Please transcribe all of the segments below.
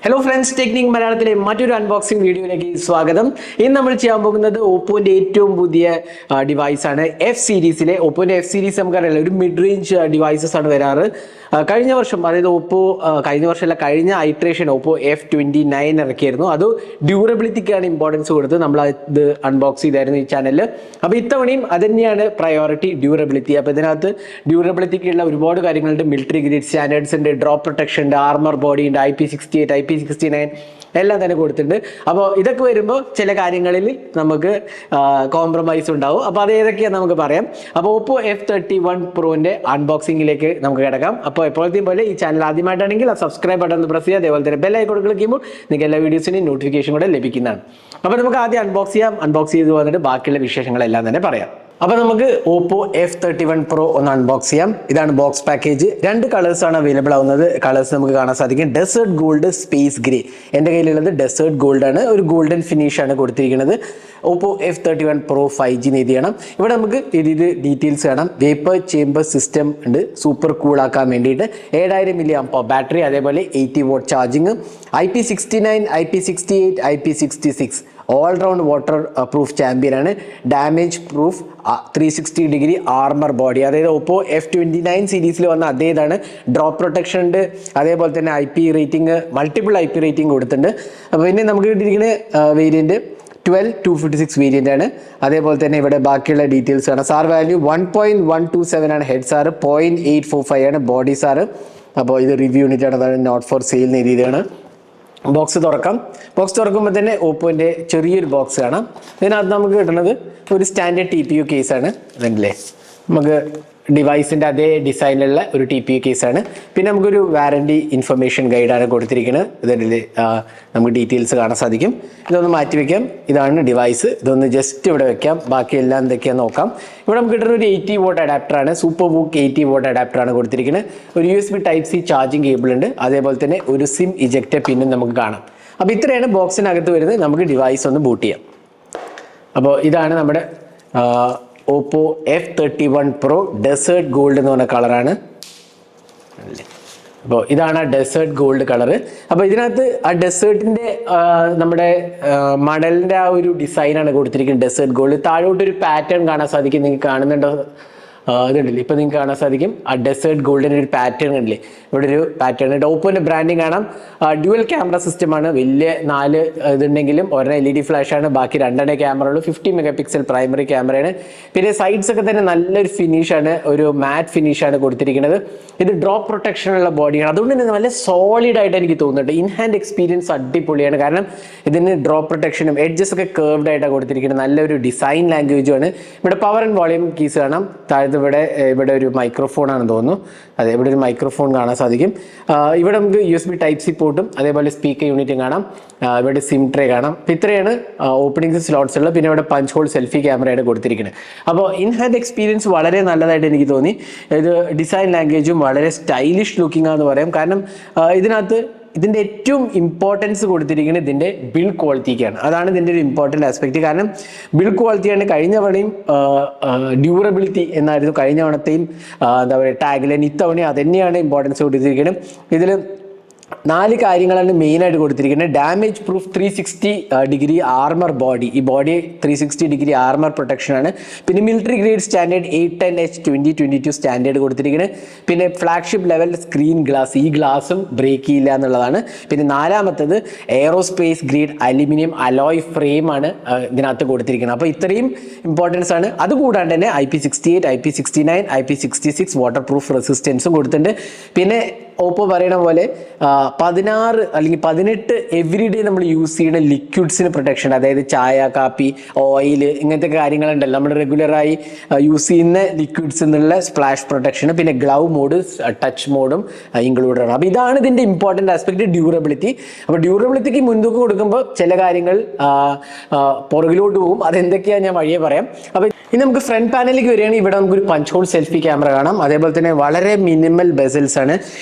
Hello friends, technique മലയാളത്തിലെ മറ്റൊരു unboxing വീഡിയോയിലേക്ക് സ്വാഗതം. ഇന്ന് നമ്മൾ ചെയ്യാൻ പോകുന്നത് ഓപ്പോന്റെ ഏറ്റവും പുതിയ ഡിവൈസ് ആണ്. എഫ് സീരീസിലെ ഓപ്പോന്റെ എഫ് സീരീസ് നമുക്കറിയാലോ, ഒരു മിഡ് റേഞ്ച് ഡിവൈസസ് ആണ് വരാറ്. കഴിഞ്ഞ വർഷം, അതായത് കഴിഞ്ഞ ഐട്രേഷൻ ഓപ്പോ F29 ഇറക്കിയായിരുന്നു. അത് ഡ്യൂറബിലിറ്റിക്കാണ് ഇമ്പോർട്ടൻസ് കൊടുത്ത് നമ്മൾ അത് അൺബോക്സ് ചെയ്തായിരുന്നു ഈ ചാനലിൽ. അപ്പോൾ ഇത്തവണയും അത് തന്നെയാണ് പ്രയോറിറ്റി, ഡ്യൂറബിലിറ്റി. അപ്പോൾ ഇതിനകത്ത് ഡ്യൂറബിലിറ്റിക്കുള്ള ഒരുപാട് കാര്യങ്ങളുണ്ട്. മിലിറ്ററി ഗ്രേഡ് സ്റ്റാൻഡേർഡ്സ് ഉണ്ട്, ഡ്രോപ്പ് പ്രൊട്ടക്ഷൻ ഉണ്ട്, ആർമർ ബോഡി ഉണ്ട്, IP68, IP69 എല്ലാം തന്നെ കൊടുത്തിട്ടുണ്ട്. അപ്പോൾ ഇതൊക്കെ വരുമ്പോൾ ചില കാര്യങ്ങളിൽ നമുക്ക് കോംപ്രമൈസ് ഉണ്ടാവും. അപ്പോൾ അത് ഏതൊക്കെയാണെന്ന് നമുക്ക് പറയാം. അപ്പോൾ ഓപ്പോ F31 പ്രോന്റെ അൺബോക്സിംഗിലേക്ക് നമുക്ക് കിടക്കാം. അപ്പോൾ എപ്പോഴത്തെയും പോലെ ഈ ചാനൽ ആദ്യമായിട്ടാണെങ്കിൽ ആ സബ്സ്ക്രൈബ് ബട്ടൺ പ്രസ് ചെയ്യുക. അതേപോലെ തന്നെ ബെൽ ഐക്കൺ ക്ലിക്ക് ചെയ്യുമ്പോൾ നിങ്ങൾക്ക് എല്ലാ വീഡിയോസിൻ്റെയും നോട്ടിഫിക്കേഷൻ കൂടെ ലഭിക്കുന്നതാണ്. അപ്പോൾ നമുക്ക് ആദ്യം അൺബോക്സ് ചെയ്യാം. അൺബോക്സ് ചെയ്ത് വന്നിട്ട് ബാക്കിയുള്ള വിശേഷങ്ങളെല്ലാം തന്നെ പറയാം. അപ്പോൾ നമുക്ക് ഓപ്പോ F31 Pro ഒന്ന് അൺബോക്സ് ചെയ്യാം. ഇതാണ് ബോക്സ് പാക്കേജ്. 2 കളേഴ്സ് ആണ് അവൈലബിൾ ആവുന്നത്. കളേഴ്സ് നമുക്ക് കാണാൻ സാധിക്കും. Desert gold, space grey. എൻ്റെ കയ്യിലുള്ളത് ഡെസേർട്ട് ഗോൾഡ് ആണ്. ഒരു ഗോൾഡൻ ഫിനിഷ് ആണ് കൊടുത്തിരിക്കുന്നത്. ഓപ്പോ F31 Pro 5G എഴുതി ചെയ്യണം. ഇവിടെ നമുക്ക് ഇത് ഡീറ്റെയിൽസ് കാണാം. വേപ്പർ ചേംബർ സിസ്റ്റം ഉണ്ട്, സൂപ്പർ കൂൾ ആക്കാൻ വേണ്ടിയിട്ട്. 7000 mAh ബാറ്ററി, അതേപോലെ 80 watt charging, IP69, IP68, IP66 all-round water proof champion ആണ്. ഡാമേജ് പ്രൂഫ് 360 ആർമർ ബോഡി, അതായത് ഓപ്പോ F29 സീരീസിൽ വന്ന അതേതാണ്. ഡ്രോപ്പ് പ്രൊട്ടക്ഷൻ ഉണ്ട്, അതേപോലെ തന്നെ IP rating, multiple IP rating കൊടുത്തിട്ടുണ്ട്. അപ്പോൾ പിന്നെ നമുക്ക് കിട്ടിയിരിക്കുന്ന വേരിയൻറ്റ് 12256 വേരിയൻ്റ് ആണ്. അതേപോലെ തന്നെ ഇവിടെ ബാക്കിയുള്ള ഡീറ്റെയിൽസ് ആണ്. സാർ വാല്യൂ 1.127 ആണ്. ഹെഡ് സാറ് 0.845 ആണ്. ബോഡി സാറ്, അപ്പോൾ ഇത് റിവ്യൂ യൂണിറ്റ് ആണ്. അതാണ് നോട്ട് ഫോർ സെയിൽ എന്ന രീതിയാണ്. ബോക്സ് തുറക്കാം. ബോക്സ് തുറക്കുമ്പോൾ തന്നെ ഓപ്പോൻ്റെ ചെറിയൊരു ബോക്സ് കാണാം. ഇതിനകത്ത് നമുക്ക് കിട്ടുന്നത് ഒരു സ്റ്റാൻഡേർഡ് TPU കേസാണ്. അതല്ലേ, നമുക്ക് ഡിവൈസിൻ്റെ അതേ ഡിസൈനിലുള്ള ഒരു TPU കേസാണ്. പിന്നെ നമുക്കൊരു വാറണ്ടി ഇൻഫർമേഷൻ ഗൈഡാണ് കൊടുത്തിരിക്കുന്നത്. ഇതിൽ നമുക്ക് ഡീറ്റെയിൽസ് കാണാൻ സാധിക്കും. ഇതൊന്ന് മാറ്റി വയ്ക്കാം. ഇതാണ് ഡിവൈസ്. ഇതൊന്ന് ജസ്റ്റ് ഇവിടെ വെക്കാം. ബാക്കിയെല്ലാം എന്തൊക്കെയാണെന്ന് നോക്കാം. ഇവിടെ നമുക്ക് കിട്ടുന്ന ഒരു 80 watt അഡാപ്റ്ററാണ്. സൂപ്പർ ബുക്ക് 80 watt അഡാപ്റ്ററാണ് കൊടുത്തിരിക്കുന്നത്. ഒരു USB Type-C ചാർജിങ് കേബിൾ ഉണ്ട്. അതേപോലെ തന്നെ ഒരു സിം ഇജക്റ്റർ പിന്നും നമുക്ക് കാണാം. അപ്പോൾ ഇത്രയാണ് ബോക്സിനകത്ത് വരുന്നത്. നമുക്ക് ഡിവൈസ് ഒന്ന് ബൂട്ട് ചെയ്യാം. അപ്പോൾ ഇതാണ് നമ്മുടെ Oppo F31 Pro desert gold എന്ന് പറഞ്ഞ കളറാണ്. അപ്പോൾ ഇതാണ് ആ ഡെസേർട്ട് ഗോൾഡ് കളറ്. അപ്പോൾ ഇതിനകത്ത് ആ ഡെസേർട്ടിൻ്റെ നമ്മുടെ മടലിൻ്റെ ആ ഒരു ഡിസൈനാണ് കൊടുത്തിരിക്കുന്നത്. Desert gold. താഴോട്ടൊരു പാറ്റേൺ കാണാൻ സാധിക്കും. നിങ്ങൾക്ക് കാണുന്നുണ്ടോ? ഇതുണ്ടല്ലേ, ഇപ്പോൾ നിങ്ങൾക്ക് കാണാൻ സാധിക്കും. ആ ഡെസേർട്ട് ഗോൾഡിൻ്റെ ഒരു പാറ്റേൺ ഉണ്ടല്ലേ, ഇവിടെ ഒരു പാറ്റേൺ ഉണ്ട്. ഓപ്പോൻ്റെ ബ്രാൻഡിങ് കാണാം. ഡ്യുവൽ ക്യാമറ സിസ്റ്റമാണ്. വലിയ 4 ഇതുണ്ടെങ്കിലും ഒരെണ്ണം LED ഫ്ലാഷ് ആണ്. ബാക്കി 2 ക്യാമറ ഉള്ളൂ. 50 MP പ്രൈമറി ക്യാമറയാണ്. പിന്നെ സൈഡ്സ് ഒക്കെ തന്നെ നല്ലൊരു ഫിനിഷാണ്, ഒരു മാറ്റ് ഫിനിഷാണ് കൊടുത്തിരിക്കുന്നത്. ഇത് ഡ്രോപ്പ് പ്രൊട്ടക്ഷനുള്ള ബോഡിയാണ്. അതുകൊണ്ട് തന്നെ നല്ല സോളിഡ് ആയിട്ട് എനിക്ക് തോന്നുന്നുണ്ട്. ഇൻ ഹാൻഡ് എക്സ്പീരിയൻസ് അടിപൊളിയാണ്. കാരണം ഇതിന് ഡ്രോപ്പ് പ്രൊട്ടക്ഷനും എഡ്ജസ് ഒക്കെ കേർവ്ഡ് ആയിട്ടാണ് കൊടുത്തിരിക്കുന്നത്. നല്ലൊരു ഡിസൈൻ ലാംഗ്വേജുമാണ്. ഇവിടെ പവർ ആൻഡ് വോളിയം കീസ് കാണാം. താഴത്ത് ഇവിടെ ഒരു മൈക്രോഫോൺ ആണെന്ന് തോന്നുന്നു. അതെ, ഇവിടെ ഒരു മൈക്രോഫോൺ കാണാൻ സാധിക്കും. ഇവിടെ നമുക്ക് USB Type-C പോർട്ടും അതേപോലെ സ്പീക്കർ യൂണിറ്റും കാണാം. ഇവിടെ സിം ട്രേ കാണാം. ഇത്രയാണ് ഓപ്പണിംഗ് സ്ലോട്ട്സ് ഉള്ളത്. പിന്നെ ഇവിടെ പഞ്ച് ഹോൾ സെൽഫി ക്യാമറയാണ് കൊടുത്തിരിക്കുന്നത്. അപ്പോൾ ഇൻ ഹാൻഡ് എക്സ്പീരിയൻസ് വളരെ നല്ലതായിട്ട് എനിക്ക് തോന്നി. ഇത് ഡിസൈൻ ലാംഗ്വേജും വളരെ സ്റ്റൈലിഷ് ലുക്കിംഗ് ആണെന്ന് പറയാം. കാരണം ഇതിൻ്റെ ഏറ്റവും ഇമ്പോർട്ടൻസ് കൊടുത്തിരിക്കുന്നത് ഇതിൻ്റെ ബിൽഡ് ക്വാളിറ്റിക്കാണ്. അതാണ് ഇതിൻ്റെ ഒരു ഇമ്പോർട്ടൻ്റ് ആസ്പെക്റ്റ്. കാരണം ബിൽഡ് ക്വാളിറ്റിയാണ്. കഴിഞ്ഞ തവണയും ഡ്യൂറബിലിറ്റി എന്നായിരുന്നു കഴിഞ്ഞ തവണത്തെയും എന്താ പറയുക ടാഗ്ലൈൻ. ഇത്തവണയും അത് തന്നെയാണ് ഇമ്പോർട്ടൻസ് കൊടുത്തിരിക്കുന്നത്. ഇതിൽ 4 കാര്യങ്ങളാണ് മെയിനായിട്ട് കൊടുത്തിരിക്കുന്നത്. Damage proof 360 armour body. ഈ ബോഡി 360 ആർമർ പ്രൊട്ടക്ഷനാണ്. പിന്നെ military grade standard 810H2022 standard കൊടുത്തിരിക്കുന്നത്. പിന്നെ ഫ്ലാഗ്ഷിപ്പ് ലെവൽ സ്ക്രീൻ ഗ്ലാസ്. ഈ ഗ്ലാസും ബ്രേക്ക് ചെയ്യില്ല എന്നുള്ളതാണ്. പിന്നെ 4മത്തേത് എയറോസ്പേസ് ഗ്രേഡ് അലുമിനിയം അലോയ് ഫ്രെയിമാണ് ഇതിനകത്ത് കൊടുത്തിരിക്കുന്നത്. അപ്പോൾ ഇത്രയും ഇമ്പോർട്ടൻസ് ആണ്. അതുകൂടാണ്ട് തന്നെ IP68, IP69, IP66 water proof റെസിസ്റ്റൻസും കൊടുത്തിട്ടുണ്ട്. പിന്നെ ഓപ്പോ പറയുന്ന പോലെ 16 അല്ലെങ്കിൽ 18 എവറിഡേ നമ്മൾ യൂസ് ചെയ്യുന്ന ലിക്വിഡ്സിന് പ്രൊട്ടക്ഷൻ, അതായത് ചായ, കാപ്പി, ഓയിൽ, ഇങ്ങനത്തെ കാര്യങ്ങളുണ്ടല്ലോ നമ്മൾ റെഗുലറായി യൂസ് ചെയ്യുന്ന ലിക്വിഡ്സ് എന്നുള്ള സ്പ്ലാഷ് പ്രൊട്ടക്ഷൻ. പിന്നെ ഗ്ലൗ മോഡ്, ടച്ച് മോഡും ഇൻക്ലൂഡഡ് ആണ്. അപ്പോൾ ഇതാണ് ഇതിൻ്റെ ഇമ്പോർട്ടൻ്റ് ആസ്പെക്ട്, ഡ്യൂറബിലിറ്റി. അപ്പോൾ ഡ്യൂറബിലിറ്റിക്ക് മുൻതൂക്കം കൊടുക്കുമ്പോൾ ചില കാര്യങ്ങൾ പുറകിലോട്ട് പോകും. അതെന്തൊക്കെയാണ് ഞാൻ വഴിയെ പറയാം. അപ്പോൾ ഇനി നമുക്ക് ഫ്രണ്ട് പാനലിലേക്ക് വരികയാണെങ്കിൽ ഇവിടെ നമുക്കൊരു പഞ്ച് ഹോൾ സെൽഫി ക്യാമറ കാണാം. അതേപോലെ തന്നെ വളരെ മിനിമൽ ബെസൽസ് ആണ്.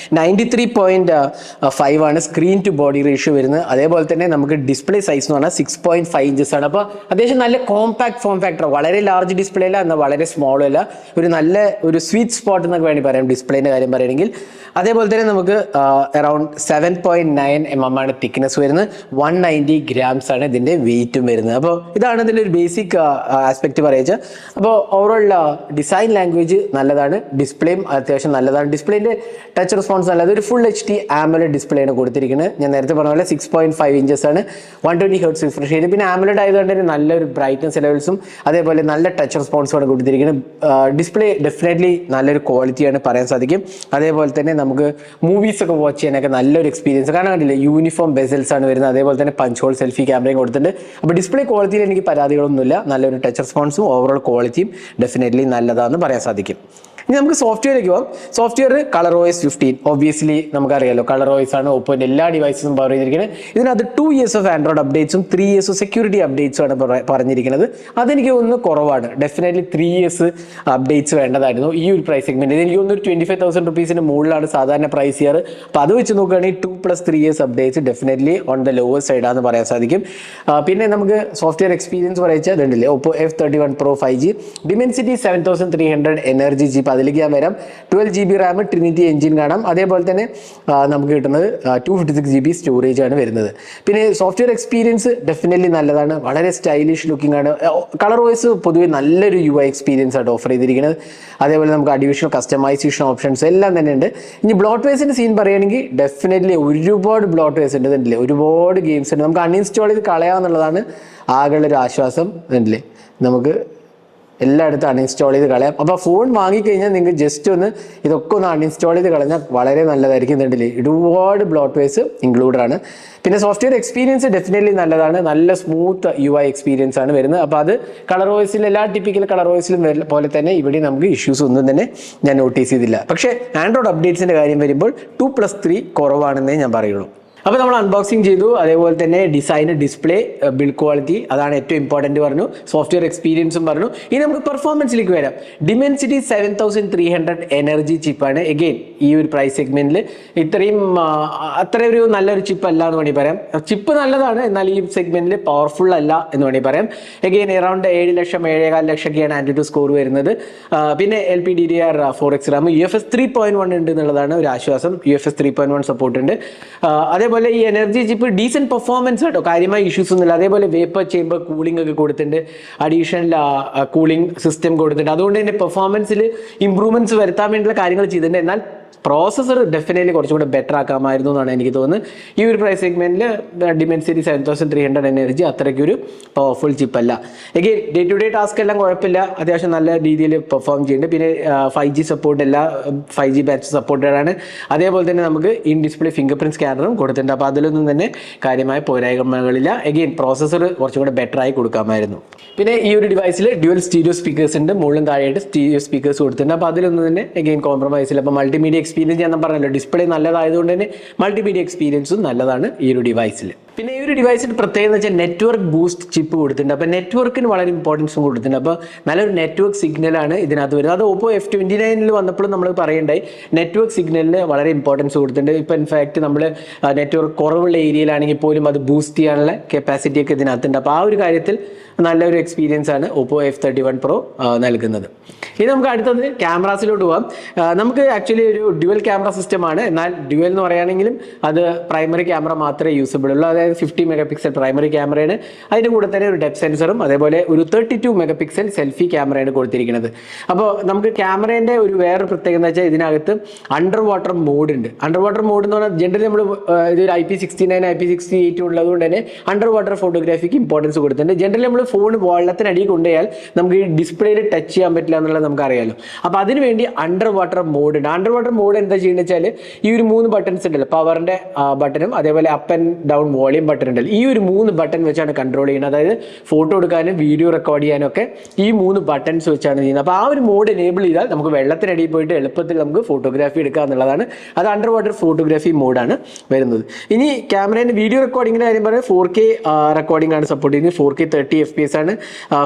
93.5 ആണ് സ്ക്രീൻ ടു ബോഡി റേഷ്യോ വരുന്നത്. അതേപോലെ തന്നെ നമുക്ക് ഡിസ്പ്ലേ സൈസ് എന്ന് പറഞ്ഞാൽ 6.5 ഇഞ്ചസ് ആണ്. അപ്പോൾ അത്യാവശ്യം നല്ല കോമ്പാക്ട് ഫോം ഫാക്ടർ, വളരെ ലാർജ് ഡിസ്പ്ലേ അല്ല എന്നാൽ വളരെ സ്മോൾ അല്ല, ഒരു നല്ല ഒരു സ്വീറ്റ് സ്പോട്ട് എന്നൊക്കെ വേണമെങ്കിൽ പറയാം ഡിസ്പ്ലേൻ്റെ കാര്യം പറയുകയാണെങ്കിൽ. അതേപോലെ തന്നെ നമുക്ക് അറൌണ്ട് 7.9 mm ആണ് തിക്നെസ് വരുന്നത്, 190 grams ആണ് ഇതിൻ്റെ വെയിറ്റും വരുന്നത്. അപ്പോൾ ഇതാണ് ഇതിൻ്റെ ഒരു ബേസിക് ആസ്പെക്ട് പറയുക. അപ്പോൾ ഓവറോൾ ഡിസൈൻ ലാംഗ്വേജ് നല്ലതാണ്, ഡിസ്പ്ലേയും അത്യാവശ്യം നല്ലതാണ്, ഡിസ്പ്ലേൻ്റെ ടച്ച് റെസ്പോൺസ് നല്ലത്. ഒരു ഫുൾ HD AMOLED ഡിസ്പ്ലേ ആണ് കൊടുത്തിരിക്കുന്നത്. ഞാൻ നേരത്തെ പറഞ്ഞ പോലെ 6.5 ഇഞ്ചസ് ആണ്, 120 Hz റിഫ്രഷ് റേറ്റ്. പിന്നെ AMOLED ആയതുകൊണ്ട് തന്നെ നല്ലൊരു ബ്രൈറ്റ്നസ് ലെവൽസും അതേപോലെ നല്ല ടച്ച് റെസ്പോൺസും ആണ് കൊടുത്തിരിക്കുന്നത്. ഡിസ്പ്ലേ ഡെഫിനറ്റ്ലി നല്ലൊരു ക്വാളിറ്റിയാണ് പറയാൻ സാധിക്കും. അതേപോലെ തന്നെ നമുക്ക് മൂവീസ് ഒക്കെ വാച്ച് ചെയ്യാനൊക്കെ നല്ലൊരു എക്സ്പീരിയൻസ്. കാരണം കണ്ടില്ലേ, യൂണിഫോം ബെസൽസ് ആണ് വരുന്നത്, അതേപോലെ തന്നെ പഞ്ച് ഹോൾ സെൽഫി ക്യാമറയും കൊടുത്തിട്ടുണ്ട്. അപ്പോൾ ഡിസ്പ്ലേ ക്വാളിറ്റിയിൽ എനിക്ക് പരാതികളൊന്നുമില്ല, നല്ലൊരു ടച്ച് റെസ്പോൺസും ഓവറോൾ ക്വാളിറ്റിയും ഡെഫിനറ്റ്ലി നല്ലതാണെന്ന് പറയാൻ സാധിക്കും. ഇനി നമുക്ക് സോഫ്റ്റ്വെയറിലേക്ക് പോകാം. സോഫ്റ്റ്വെയർ ColorOS 15 ഒബ്വിയസ്ലി നമുക്കറിയാലോ, ColorOS ആണ് ഒപ്പോൻ്റെ എല്ലാ ഡിവൈസസും പറഞ്ഞിരിക്കുന്നത്. ഇതിനകത്ത് 2 years ഓഫ് ആൻഡ്രോയിഡ് അപ്ഡേറ്റ്സും 3 years ഓഫ് സെക്യൂരിറ്റി അപ്ഡേറ്റ്സും ആണ് പറഞ്ഞിരിക്കുന്നത്. അതെനിക്ക് തോന്നുന്നു കുറവാണ്. ഡെഫിനറ്റ്ലി 3 years അപ്ഡേറ്റ്സ് വേണ്ടതായിരുന്നു ഈ ഒരു പ്രൈസ് സെഗ്മെന്റ്. എനിക്ക് തോന്നുന്നു 25,000 rupees മുകളിലാണ് സാധാരണ പ്രൈസ് ചെയ്യാറ്. അപ്പോൾ അത് വെച്ച് നോക്കുകയാണെങ്കിൽ 2+3 years updates definitely on the lower സൈഡാണെന്ന് പറയാൻ സാധിക്കും. പിന്നെ നമുക്ക് സോഫ്റ്റ്വെയർ എക്സ്പീരിയൻസ് പറയുക ഇതുണ്ടല്ലേ, Oppo F31 Pro 5G, Dimensity 7300 energy jeep, അതിലേക്ക് ഞാൻ വരാം. 12 GB റാം, ട്രിനിറ്റി എഞ്ചിൻ കാണാം. അതേപോലെ തന്നെ നമുക്ക് കിട്ടുന്നത് 256 GB സ്റ്റോറേജ് ആണ് വരുന്നത്. പിന്നെ സോഫ്റ്റ്വെയർ എക്സ്പീരിയൻസ് ഡെഫിനറ്റ്ലി നല്ലതാണ്, വളരെ സ്റ്റൈലിഷ് ലുക്കിംഗ് ആണ്. ColorOS പൊതുവെ നല്ലൊരു UI എക്സ്പീരിയൻസ് ആയിട്ട് ഓഫർ ചെയ്തിരിക്കുന്നത്. അതേപോലെ നമുക്ക് അഡീഷണൽ കസ്റ്റമൈസേഷൻ ഓപ്ഷൻസ് എല്ലാം തന്നെ ഉണ്ട്. ഇനി ബ്ലോട്ട്വെയർസിൻ്റെ സീൻ പറയുകയാണെങ്കിൽ ഡെഫിനറ്റ്ലി ഒരുപാട് ബ്ലോട്ട്വെയർസ് ഉണ്ട്. ഇതുണ്ടല്ലേ, ഒരുപാട് ഗെയിംസ് ഉണ്ട്. നമുക്ക് അൺഇൻസ്റ്റാൾ ചെയ്ത് കളയാമെന്നുള്ളതാണ് ആകെയുള്ളൊരു ആശ്വാസം. ഇതുണ്ടല്ലേ, നമുക്ക് എല്ലായിടത്തും അൺഇൻസ്റ്റാൾ ചെയ്ത് കളയാം. അപ്പോൾ ഫോൺ വാങ്ങിക്കഴിഞ്ഞാൽ നിങ്ങൾക്ക് ജസ്റ്റ് ഒന്ന് ഇതൊക്കെ ഒന്ന് അൺഇൻസ്റ്റാൾ ചെയ്ത് കളഞ്ഞാൽ വളരെ നല്ലതായിരിക്കും. ഇതുണ്ടല്ലേ, ഒരുപാട് ബ്ലോട്ട്വെയർസ് ഇൻക്ലൂഡഡ് ആണ്. പിന്നെ സോഫ്റ്റ്വെയർ എക്സ്പീരിയൻസ് ഡെഫിനറ്റ്ലി നല്ലതാണ്, നല്ല സ്മൂത്ത് UI എക്സ്പീരിയൻസ് ആണ് വരുന്നത്. അപ്പോൾ അത് ColorOSൽ എല്ലാ ടിപ്പിക്കൽ ColorOSലും പോലെ തന്നെ ഇവിടെ നമുക്ക് ഇഷ്യൂസ് ഒന്നും തന്നെ ഞാൻ നോട്ടീസ് ചെയ്തില്ല. പക്ഷേ ആൻഡ്രോയിഡ് അപ്ഡേറ്റ്സിൻ്റെ കാര്യം വരുമ്പോൾ 2+3 കുറവാണെന്നേ ഞാൻ പറയുള്ളൂ. അപ്പോൾ നമ്മൾ അൺബോക്സിങ് ചെയ്തു, അതേപോലെ തന്നെ ഡിസൈൻ, ഡിസ്പ്ലേ, ബിൽഡ് ക്വാളിറ്റി, അതാണ് ഏറ്റവും ഇമ്പോർട്ടൻറ്റ് പറഞ്ഞു. സോഫ്റ്റ്വെയർ എക്സ്പീരിയൻസും പറഞ്ഞു. ഇനി നമുക്ക് പെർഫോമൻസിലേക്ക് വരാം. Dimensity 7300 energy ചിപ്പാണ്. എഗെയിൻ ഈ ഒരു പ്രൈസ് സെഗ്മെന്റിൽ ഇത്രയും അത്ര ഒരു നല്ലൊരു ചിപ്പ് അല്ല എന്ന് വേണമെങ്കിൽ പറയാം. ചിപ്പ് നല്ലതാണ്, എന്നാൽ ഈ സെഗ്മെന്റിൽ പവർഫുൾ അല്ല എന്ന് വേണമെങ്കിൽ പറയാം. എഗെയിൻ അറൗണ്ട് 7 ലക്ഷം 7.25 ലക്ഷമൊക്കെയാണ് ആൻഡ്രോയിഡ് സ്കോർ വരുന്നത്. പിന്നെ LPDDR4X റാം, UFS 3.1 ഉണ്ട് എന്നുള്ളതാണ് ഒരു ആശ്വാസം. UFS 3.1 സപ്പോർട്ട് ഉണ്ട്. അതേപോലെ ഈ എനർജി ചിപ്പ് ഡീസെന്റ് പെർഫോമൻസ് കേട്ടോ, കാര്യമായ ഇഷ്യൂസ് ഒന്നുമില്ല. അതേപോലെ വേപ്പർ ചേമ്പർ കൂളിംഗ് ഒക്കെ കൊടുത്തിട്ടുണ്ട്, അഡീഷണൽ കൂളിംഗ് സിസ്റ്റം കൊടുത്തിട്ടുണ്ട്. അതുകൊണ്ട് തന്നെ പെർഫോമൻസിൽ ഇംപ്രൂവ്മെന്റ്സ് വരുത്താൻ വേണ്ടിയുള്ള കാര്യങ്ങൾ ചെയ്തിട്ടുണ്ട്. എന്നാൽ പ്രോസസ്സർ ഡെഫിനറ്റ്ലി കുറച്ചും കൂടെ ബെറ്റർ ആക്കാമായിരുന്നു എന്നാണ് എനിക്ക് തോന്നുന്നത്. ഈ ഒരു പ്രൈസ് സെഗ്മെന്റിൽ Dimensity 7300 എനർജി അത്രയ്ക്കൊരു പവർഫുൾ ചിപ്പല്ല. Again day to day task എല്ലാം കുഴപ്പമില്ല, അത്യാവശ്യം നല്ല രീതിയിൽ പെർഫോം ചെയ്യുന്നുണ്ട്. പിന്നെ 5G സപ്പോർട്ട്, എല്ലാ 5G ബാച്ച് സപ്പോർട്ടഡ് ആണ്. അതേപോലെ തന്നെ നമുക്ക് ഇൻ ഡിസ്പ്ലേ ഫിംഗർ പ്രിന്റ് സ്കാനറും കൊടുത്തിട്ടുണ്ട്. അപ്പോൾ അതിലൊന്നും തന്നെ കാര്യമായ പോരായ്മകളില്ല. എഗെയിൻ പ്രോസസ്സർ കുറച്ചും കൂടെ ബെറ്റർ ആയി കൊടുക്കാമായിരുന്നു. പിന്നെ ഈ ഒരു ഡിവൈസിൽ ഡ്യുവൽ സ്റ്റീരിയോ സ്പീക്കേഴ്സ് ഉണ്ട്, മുകളിലും താഴെയായിട്ട് സ്റ്റീരിയോ സ്പീക്കേഴ്സ് കൊടുത്തിട്ടുണ്ട്. അപ്പോൾ അതിലൊന്നും തന്നെ എഗെയിൻ കോംപ്രമൈസ് ഇല്ല. അപ്പോൾ മൾട്ടിമീഡിയ എക്സ്പീരിയൻസ് ഞാൻ പറഞ്ഞല്ലോ, ഡിസ്പ്ലേ നല്ലതായതുകൊണ്ട് തന്നെ മൾട്ടിമീഡിയ എക്സ്പീരിയൻസും നല്ലതാണ് ഈ ഒരു ഡിവൈസിൽ. പിന്നെ ഈ ഒരു ഡിവൈസിന് പ്രത്യേകത എന്ന് വെച്ചാൽ നെറ്റ്വർക്ക് ബൂസ്റ്റ് ചിപ്പ് കൊടുത്തിട്ടുണ്ട്. അപ്പോൾ നെറ്റ്വർക്കിന് വളരെ ഇമ്പോർട്ടൻസും കൊടുത്തിട്ടുണ്ട്. അപ്പോൾ നല്ലൊരു നെറ്റ്വർക്ക് സിഗ്നലാണ് ഇതിനകത്ത് വരുന്നത്. അത് Oppo F29 വന്നപ്പോഴും നമ്മൾ പറയേണ്ടായി, നെറ്റ്വർക്ക് സിഗ്നലിന് വളരെ ഇമ്പോർട്ടൻസ് കൊടുത്തിട്ടുണ്ട്. ഇപ്പോൾ ഇൻഫാക്ട് നമ്മൾ നെറ്റ്വർക്ക് കുറവുള്ള ഏരിയയിലാണെങ്കിൽ പോലും അത് ബൂസ്റ്റ് ചെയ്യാനുള്ള കപ്പാസിറ്റി ഒക്കെ ഇതിനകത്തുണ്ട്. അപ്പോൾ ആ ഒരു കാര്യത്തിൽ നല്ലൊരു എക്സ്പീരിയൻസ് ആണ് Oppo F31 Pro നൽകുന്നത്. ഇനി നമുക്ക് അടുത്തത് ക്യാമറാസിലോട്ട് പോകാം. നമുക്ക് ആക്ച്വലി ഒരു ഡ്യുവൽ ക്യാമറ സിസ്റ്റമാണ്. എന്നാൽ ഡ്യുവൽ എന്ന് പറയുകയാണെങ്കിലും അത് പ്രൈമറി ക്യാമറ മാത്രമേ യൂസബിൾ ഉള്ളൂ. അതായത് 50 മെഗാപിക്സൽ പ്രൈമറി ക്യാമറയാണ്. അതിൻ്റെ കൂടെ തന്നെ ഒരു ഡെപ്ത് സെൻസറും അതേപോലെ ഒരു 32 മെഗാപിക്സൽ സെൽഫി ക്യാമറയാണ് കൊടുത്തിരിക്കുന്നത്. അപ്പോൾ നമുക്ക് ക്യാമറേൻ്റെ ഒരു വേറൊരു പ്രത്യേകത എന്ന് വെച്ചാൽ ഇതിനകത്ത് അണ്ടർ വാട്ടർ മോഡ് ഉണ്ട്. അണ്ടർ വാട്ടർ മോഡ് എന്ന് പറഞ്ഞാൽ ജനറലി നമ്മൾ ഇതൊരു IP69 IP68 ഉള്ളതുകൊണ്ട് തന്നെ അണ്ടർ വാട്ടർ ഫോട്ടോഗ്രാഫിക്ക് ഇമ്പോർട്ടൻസ് കൊടുത്തിട്ടുണ്ട്. ജനറലി നമ്മൾ ഫോൺ വെള്ളത്തിനടിയിൽ കൊണ്ടുപോയാൽ നമുക്ക് ഈ ഡിസ്പ്ലേയിൽ ടച്ച് ചെയ്യാൻ പറ്റില്ല എന്നുള്ളത് നമുക്കറിയാലോ. അപ്പോൾ അതിനുവേണ്ടി അണ്ടർ വാട്ടർ മോഡ് ഉണ്ട്. അണ്ടർ വാട്ടർ മോഡ് എന്താ ചെയ്യുന്നത് വെച്ചാൽ ഈ ഒരു 3 ബട്ടൺസ് ഉണ്ടല്ലോ, പവറിൻ്റെ ബട്ടണും അതേപോലെ up and down volume volume button ഉണ്ടല്ലോ, ഈ ഒരു 3 ബട്ടൺ വെച്ചാണ് കൺട്രോൾ ചെയ്യുന്നത്. അതായത് ഫോട്ടോ എടുക്കാനും വീഡിയോ റെക്കോർഡ് ചെയ്യാനും ഒക്കെ ഈ 3 ബട്ടൺസ് വെച്ചാണ് ചെയ്യുന്നത്. അപ്പോൾ ആ ഒരു മോഡ് എനേബിൾ ചെയ്താൽ നമുക്ക് വെള്ളത്തിനടിയിൽ പോയിട്ട് എളുപ്പത്തിൽ നമുക്ക് ഫോട്ടോഗ്രാഫി എടുക്കുക എന്നുള്ളതാണ്. അത് അണ്ടർ വാട്ടർ ഫോട്ടോഗ്രാഫി മോഡാണ് വരുന്നത്. ഇനി ക്യാമറേൻ്റെ വീഡിയോ റെക്കോർഡിങ്ങിൻ്റെ കാര്യം പറയുന്നത് 4K റെക്കോർഡിംഗ് ആണ് സപ്പോർട്ട് ചെയ്യുന്നത്. 4K 30 FPS ആണ്.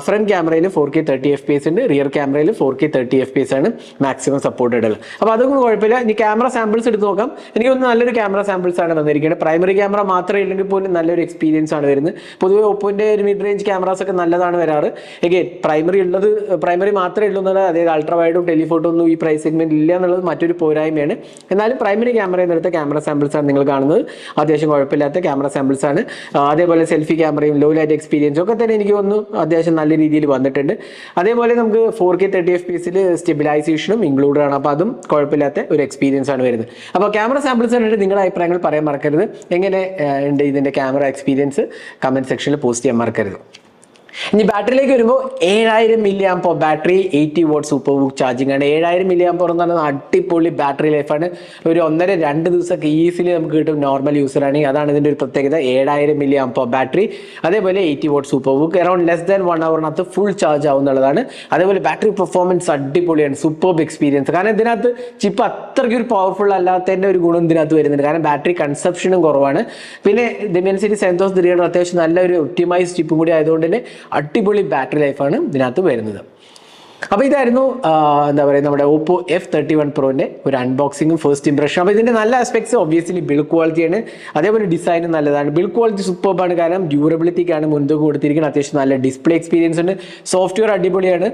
ഫ്രണ്ട് ക്യാമറയിൽ 4K 30 FPS ഉണ്ട്. റിയർ ക്യാമറയിൽ 4K 30 FPS ആണ് മാക്സിമം സപ്പോർട്ടഡ് ഉള്ളത്. അപ്പോൾ അതൊന്നും കുഴപ്പമില്ല. ഇനി ക്യാമറ സാമ്പിൾസ് എടുത്ത് നോക്കാം. എനിക്ക് തോന്നുന്നു നല്ലൊരു ക്യാമറ സാമ്പിൾസ് ആണ് വന്നിരിക്കുന്നത്. പ്രൈമറി ക്യാമറ മാത്രമേ ഇല്ലെങ്കിൽ പോലും നല്ലൊരു എക്സ്പീരിയൻസ് ആണ് വരുന്നത്. പൊതുവെ ഒപ്പോൻ്റെ ഒരു മിഡ് റേഞ്ച് ക്യാമറാസ് ഒക്കെ നല്ലതാണ് വരാറ്. എഗെയിൻ പ്രൈമറി മാത്രമേ ഉള്ളൂ എന്നുള്ളത്, അതായത് അൾട്രാ വൈഡും ടെലിഫോട്ടോ ഒന്നും ഈ പ്രൈസ് സെഗ്മെന്റ് ഇല്ല എന്നുള്ളത് മറ്റൊരു പോരായ്മയാണ്. എന്നാലും പ്രൈമറി ക്യാമറയിൽ നിന്നെടുത്ത ക്യാമറ സാമ്പിൾസ് ആണ് നിങ്ങൾ കാണുന്നത്. അത്യാവശ്യം കുഴപ്പമില്ലാത്ത ക്യാമറ സാമ്പിൾസ് ആണ്. അതേപോലെ സെൽഫി ക്യാമറയും ലോ ലൈറ്റ് എക്സ്പീരിയൻസും ഒക്കെ തന്നെ എനിക്ക് തോന്നുന്നു അത്യാവശ്യം നല്ല രീതിയിൽ വന്നിട്ടുണ്ട്. അതേപോലെ നമുക്ക് 4K 30 FPS സ്റ്റെബിലൈസേഷനും ഇൻക്ലൂഡഡ് ആണ്. അപ്പോൾ അതും കുഴപ്പമില്ലാത്ത ഒരു എക്സ്പീരിയൻസ് ആണ് വരുന്നത്. അപ്പോൾ ക്യാമറ സാമ്പിൾസ് കണ്ടിട്ട് നിങ്ങളുടെ അഭിപ്രായങ്ങൾ പറയാൻ മറക്കരുത്. എങ്ങനെ ഉണ്ട് ഇതിൻ്റെ ക്യാമറ എക്സ്പീരിയൻസ് കമൻറ്റ് സെക്ഷനിൽ പോസ്റ്റ് ചെയ്യാൻ മറക്കരുത്. ഇനി ബാറ്ററിയിലേക്ക് വരുമ്പോൾ 7000 mAh battery, 80 watt super book charging ആണ്. 7000 mAh എന്ന് പറഞ്ഞാൽ അടിപൊളി ബാറ്ററി ലൈഫാണ്. ഒരു 1.5-2 ദിവസമൊക്കെ ഈസിലി നമുക്ക് കിട്ടും നോർമൽ യൂസറാണെങ്കിൽ. അതാണ് ഇതിൻ്റെ ഒരു പ്രത്യേകത. 7000 mAh ബാറ്ററി, അതേപോലെ 80 watt super book, around less than 1 hour full charge ആവുന്നുള്ളതാണ്. അതേപോലെ ബാറ്ററി പെർഫോമൻസ് അടിപൊളിയാണ്, സൂപ്പർബ് എക്സ്പീരിയൻസ്. കാരണം ഇതിനകത്ത് ചിപ്പ് അത്രയ്ക്ക് ഒരു പവർഫുൾ അല്ലാത്തതിൻ്റെ ഒരു ഗുണം ഇതിനകത്ത് വരുന്നുണ്ട്. കാരണം ബാറ്ററി കൺസപ്ഷനും കുറവാണ്. പിന്നെ Dimensity 7300 അത്യാവശ്യം നല്ലൊരു ഒപ്റ്റിമൈസ് ചിപ്പും കൂടി ആയതുകൊണ്ട് തന്നെ അടിപൊളി ബാറ്ററി ലൈഫാണ് ഇതിനകത്ത് വരുന്നത്. അപ്പോൾ ഇതായിരുന്നു എന്താ പറയുക നമ്മുടെ Oppo F31 Proൻ്റെ ഒരു അൺബോക്സിങ്ങും ഫസ്റ്റ് ഇംപ്രഷൻ. അപ്പോൾ ഇതിൻ്റെ നല്ല ആസ്പെക്ട്സ് ഒബ്വിയസ്ലി ബിൽഡ് ക്വാളിറ്റിയാണ്. അതേപോലെ ഡിസൈനും നല്ലതാണ്. ബിൽഡ് ക്വാളിറ്റി സൂപ്പർബാണ്. കാരണം ഡ്യൂറബിലിറ്റിക്കാണ് മുൻതൂക്കം കൊടുത്തിരിക്കുന്നത്. അത്യാവശ്യം നല്ല ഡിസ്പ്ലേ എക്സ്പീരിയൻസ് ഉണ്ട്. സോഫ്റ്റ്വെയർ അടിപൊളിയാണ്.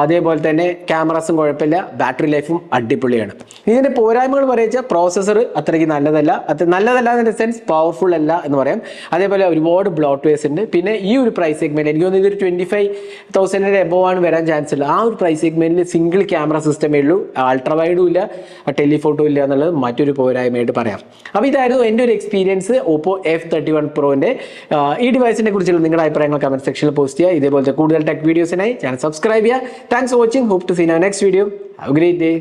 അതേപോലെ തന്നെ ക്യാമറാസും കുഴപ്പമില്ല. ബാറ്ററി ലൈഫും അടിപൊളിയാണ്. ഇതിൻ്റെ പോരായ്മകൾ പറയുക, പ്രോസസ്സർ അത്രയ്ക്ക് നല്ലതല്ല എന്ന സെൻസ് പവർഫുൾ അല്ല എന്ന് പറയാം. അതേപോലെ ഒരുപാട് ബ്ലോട്ട്വെയർസ് ഉണ്ട്. പിന്നെ ഈ ഒരു പ്രൈസ് സെഗ്മെന്റ് എനിക്ക് തോന്നുന്നു ഇതൊരു 25,000 എബോവ് ആണ് വരാൻ ചാൻസ് ഉള്ളത്. ആ ഒരു പ്രൈസ് സെഗ്മെന്റിൽ സിംഗിൾ ക്യാമറ സിസ്റ്റമേ ഉള്ളൂ. അൾട്രാ വൈഡും ഇല്ല, ടെലിഫോട്ടോ ഇല്ല എന്നുള്ളത് മറ്റൊരു പോരായ്മയായിട്ട് പറയാം. അപ്പോൾ ഇതായിരുന്നു എൻ്റെ ഒരു എക്സ്പീരിയൻസ് Oppo F31 Proൻ്റെ. ഈ ഡിവൈസിനെ കുറിച്ചുള്ള നിങ്ങളുടെ അഭിപ്രായങ്ങൾ കമന്റ് സെക്ഷനിൽ പോസ്റ്റ് ചെയ്യുക. ഇതേപോലത്തെ കൂടുതൽ ടെക് വീഡിയോസിനായി ചാനൽ സബ്സ്ക്രൈബ് ചെയ്യുക. Thanks for watching. Hope to see you next video. Have a great day.